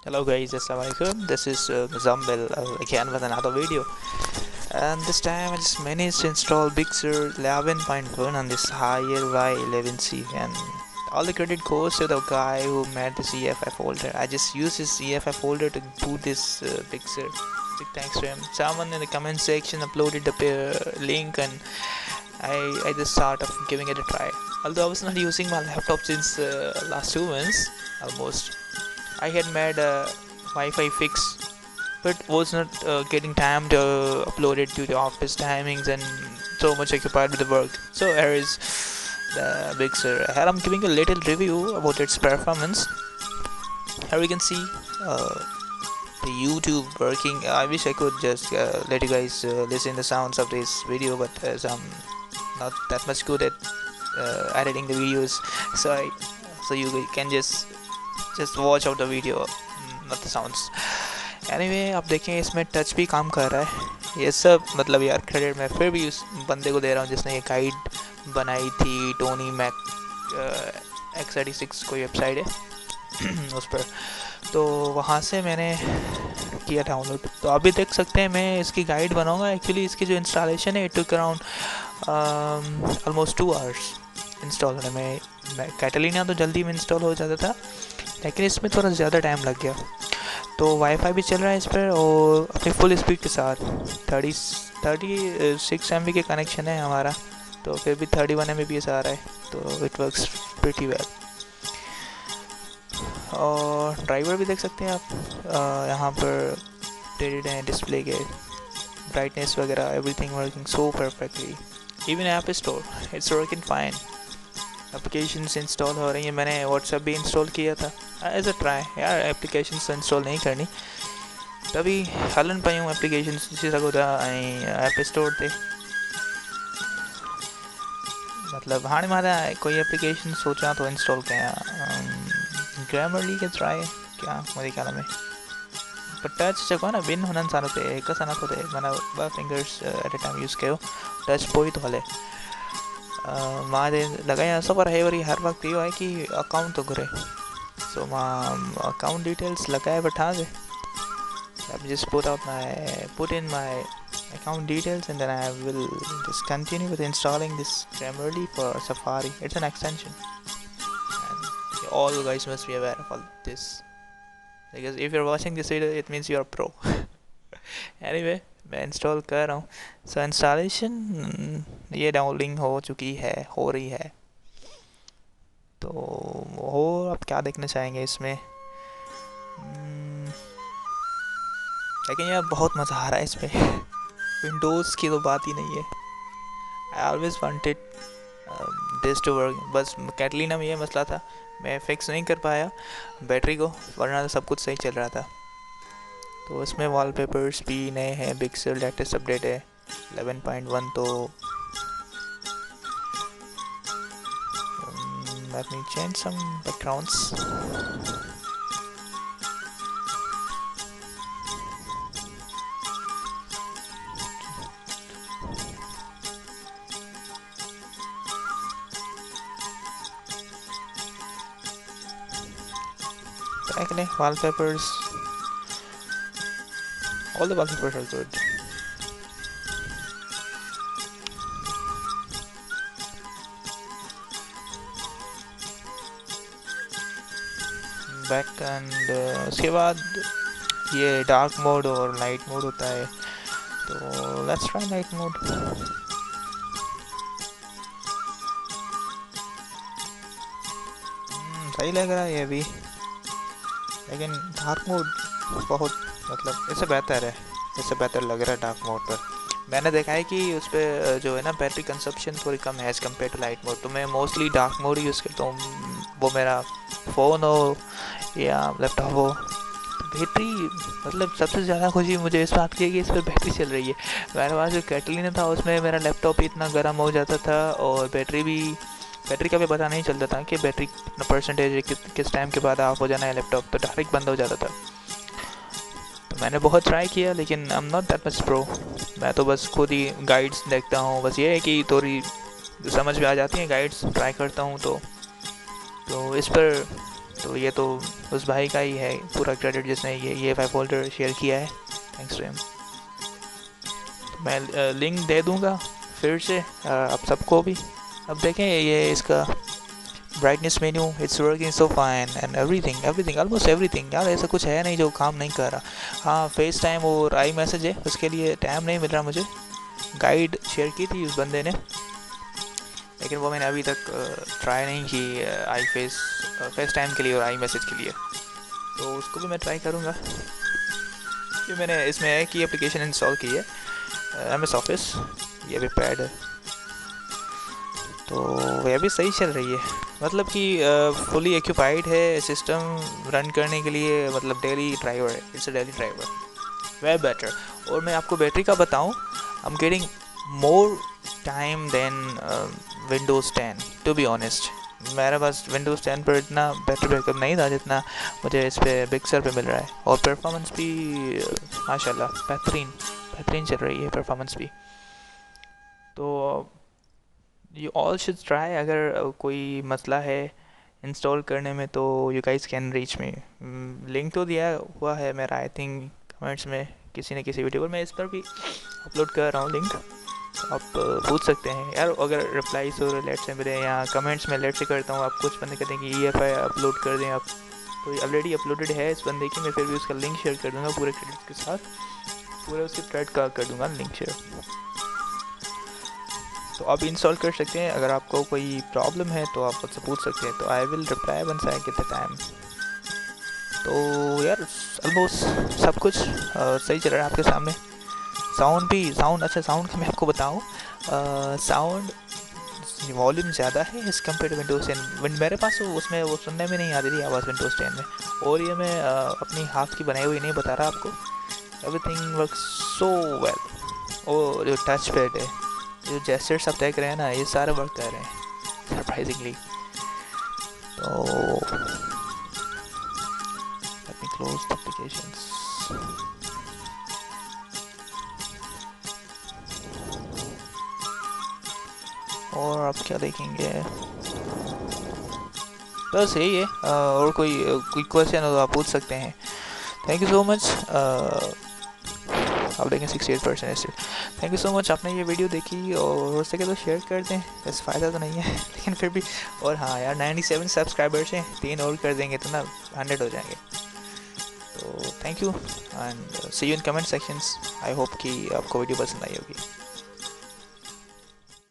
Hello guys, Assalamualaikum. This is Muzammil again with another video, and this time I just managed to install Big Sur 11.1 on this higher Y11C, and all the credit goes to the guy who made this EFI folder. I just used his EFI folder to boot this Big Sur. Big thanks to him. Someone in the comment section uploaded the link, and I just thought of giving it a try. Although I was not using my laptop since last 2 months almost. I had made a Wi-Fi fix, but was not getting time to upload it due to office timings and so much occupied with the work. So here is the Big Sur. Here I'm giving a little review about its performance. Here we can see the YouTube working. I wish I could just let you guys listen the sounds of this video, but as I'm not that much good at editing the videos, so you can just watch out the video, not the sounds. Anyway, आप देखें इसमें touch भी काम कर रहा है। ये सब मतलब यार क्रेडिट मैं फिर भी उस बंदे को दे रहा हूँ जिसने ये गाइड बनाई थी। टोनी मैक X86 कोई वेबसाइट है उस पर, तो वहाँ से मैंने किया डाउनलोड। तो अभी देख सकते हैं मैं इसकी गाइड बनाऊँगा। एक्चुअली इसकी जो इंस्टॉलेशन है it took around almost 2 hours install होने में। कैटलिना तो जल्दी में इंस्टॉल हो जाता था, लेकिन इसमें थोड़ा ज़्यादा टाइम लग गया। तो वाईफाई भी चल रहा है इस पर और अपनी फुल स्पीड के साथ 36 MB के कनेक्शन है हमारा, तो फिर भी 31 Mbps आ रहा है, तो इट वर्क्स प्रीटी वेल। और ड्राइवर भी देख सकते हैं आप यहाँ पर डेटेड हैं डिस्प्ले के, ब्राइटनेस वगैरह everything working so perfectly. Even app store it's working fine. Applications install हो रही हैं। मैंने व्हाट्सएप भी इंस्टॉल किया था एज अ ट्राई। यार एप्लीकेशंस इंस्टॉल नहीं करनी, तभी हलन पाई हूँ एप्लीकेशंस ॾिसी सघो था ऐं ऐप स्टोर ते। मतलब हाणे मां कोई एप्लीकेशन सोचा तो इंस्टॉल कयां। ग्रामरली खे ट्राई कयां मुंहिंजे ख्याल में, पर टच जेको आहे न ॿिनि हुननि सां थिए, हिक सां नथो थिए। माना 2 fingers at a time use कयो, टच पोइ थो हले। मां लॻायां सो, पर हे वरी हर वक़्तु इहो आहे कि अकाउंट थो घुरे। सो मां अकाउंट डिटेल्स लॻाए वठां थी। just put in my account details, and then I will just continue with installing this Grammarly for Safari. It's an extension, and all you guys must be aware of all this, because if you're watching this video it means you're pro. Anyway, मैं install कर रहा हूँ। सो installation ये downloading हो चुकी है, हो रही है। तो हो आप क्या देखना चाहेंगे इसमें? लेकिन यार बहुत मज़ा आ रहा है इसमें। विंडोज़ की तो बात ही नहीं है। I always wanted this to work. बस कैटलिना में ये मसला था, मैं फिक्स नहीं कर पाया बैटरी को, वरना सब कुछ सही चल रहा था। तो इसमें वॉलपेपर्स भी नए हैं, बिग sur लेटेस्ट अपडेट है 11.1। तो let me change some backgrounds. Actually, wallpapers, all the wallpapers are good. Back and उसके बाद ये डार्क मोड और लाइट मोड होता है, तो लेट्स ट्राई लाइट मोड। सही लग रहा है ये भी, लेकिन डार्क मोड बहुत मतलब इससे बेहतर है, इससे बेहतर लग रहा है डार्क मोड पर। मैंने देखा है कि उस पर जो है ना बैटरी कंजप्शन थोड़ी कम है as compared to light mode. तो मैं मोस्टली डार्क मोड ही यूज़ करता हूँ, वो मेरा फ़ोन हो या लैपटॉप हो। बैटरी मतलब सबसे ज़्यादा खुशी मुझे इस बात की है कि इस पर बैटरी चल रही है। मेरे पास जो कैटलिना था उसमें मेरा लैपटॉप इतना गर्म हो जाता था, और बैटरी का भी पता नहीं चलता था कि बैटरी कितना परसेंटेज है, किस टाइम के बाद ऑफ हो जाना है लैपटॉप, तो डायरेक्ट बंद हो जाता था। तो मैंने बहुत ट्राई किया, लेकिन I am not that much pro. मैं तो बस खुद ही गाइड्स देखता हूँ, बस ये है कि थोड़ी समझ में आ जाती हैं गाइड्स, ट्राई करता हूँ। तो इस पर तो ये तो उस भाई का ही है पूरा क्रेडिट जिसने ये फाइव फोल्डर शेयर किया है, थैंक्स टू हिम। मैं लिंक दे दूंगा फिर से आप सबको भी। अब देखें ये इसका brightness menu, it's working so fine and everything almost everything. यार ऐसा कुछ है नहीं जो काम नहीं कर रहा। हाँ फेस टाइम और आई मैसेज है, उसके लिए टाइम नहीं मिल रहा मुझे। गाइड शेयर की थी उस बंदे ने, लेकिन वो मैंने अभी तक ट्राई नहीं की आई फेस टाइम के लिए और आई मैसेज के लिए, तो उसको भी मैं ट्राई करूँगा। ये मैंने इसमें है कि एप्लीकेशन इंस्टॉल की है MS ऑफिस, ये भी पैड है, तो वह भी सही चल रही है। मतलब कि फुली एक्यूपाइड है सिस्टम रन करने के लिए, मतलब डेली ड्राइवर है, it's a daily driver, way better. और मैं आपको बैटरी का बताऊं, I am getting more time than Windows 10 to be honest. मेरे पास विंडोज़ 10 पर इतना बैटरी बैकअप नहीं था जितना मुझे इस पे बिग सर पे मिल रहा है, और परफॉर्मेंस भी माशाल्लाह बेहतरीन चल रही है परफॉर्मेंस भी। तो यू ऑल शुड ट्राई। अगर कोई मसला है इंस्टॉल करने में तो you guys can reach me. Link तो दिया हुआ है मेरा आई थिंक कमेंट्स में किसी न किसी वीडियो पर, मैं इस पर भी अपलोड कर रहा हूँ लिंक, आप पूछ सकते हैं यार। अगर रिप्लाईज और लेट से मिले या कमेंट्स में लेट से करता हूँ, आप कुछ बंदे कहते हैं कि EFI अपलोड कर दें आप, तो ये ऑलरेडी अपलोडेड है इस बंदे की, मैं फिर भी उसका लिंक शेयर कर दूँगा पूरे क्रेडिट के साथ, पूरे उसके थ्रेड का कर दूँगा लिंक शेयर, तो आप इंस्टॉल कर सकते हैं। अगर आपको कोई प्रॉब्लम है तो आप मुझसे पूछ सकते हैं, तो I will reply once I get the time. तो यार ऑलमोस्ट सब कुछ सही चल रहा है आपके सामने। साउंड अच्छा, साउंड का मैं आपको बताऊं, साउंड वॉल्यूम ज़्यादा है एज़ कम्पेयर टू विंडोज़ 10। मेरे पास उसमें वो सुनने में नहीं आती थी आवाज़ विंडोज़ 10 में, और ये मैं अपनी हाथ की बनाई हुई नहीं बता रहा आपको, एवरीथिंग वर्क्स सो वेल। और जो टच पैड है, जो जेस्चर्स आप देख रहे हैं ना, ये सारे वर्क कर रहे हैं सरप्राइजिंगली। तो let me close the applications. और आप क्या देखेंगे, बस यही है। और कोई क्वेश्चन हो तो आप पूछ सकते हैं। Thank you so much. आप देखें 68% still. Thank you so much, आपने ये वीडियो देखी, और हो सके तो शेयर कर दें, वैसे फ़ायदा तो नहीं है लेकिन फिर भी। और हाँ यार 97 सब्सक्राइबर्स हैं, 3 और कर देंगे तो ना 100 हो जाएंगे। तो thank you and see you in comment sections. I hope कि आपको वीडियो पसंद आई होगी।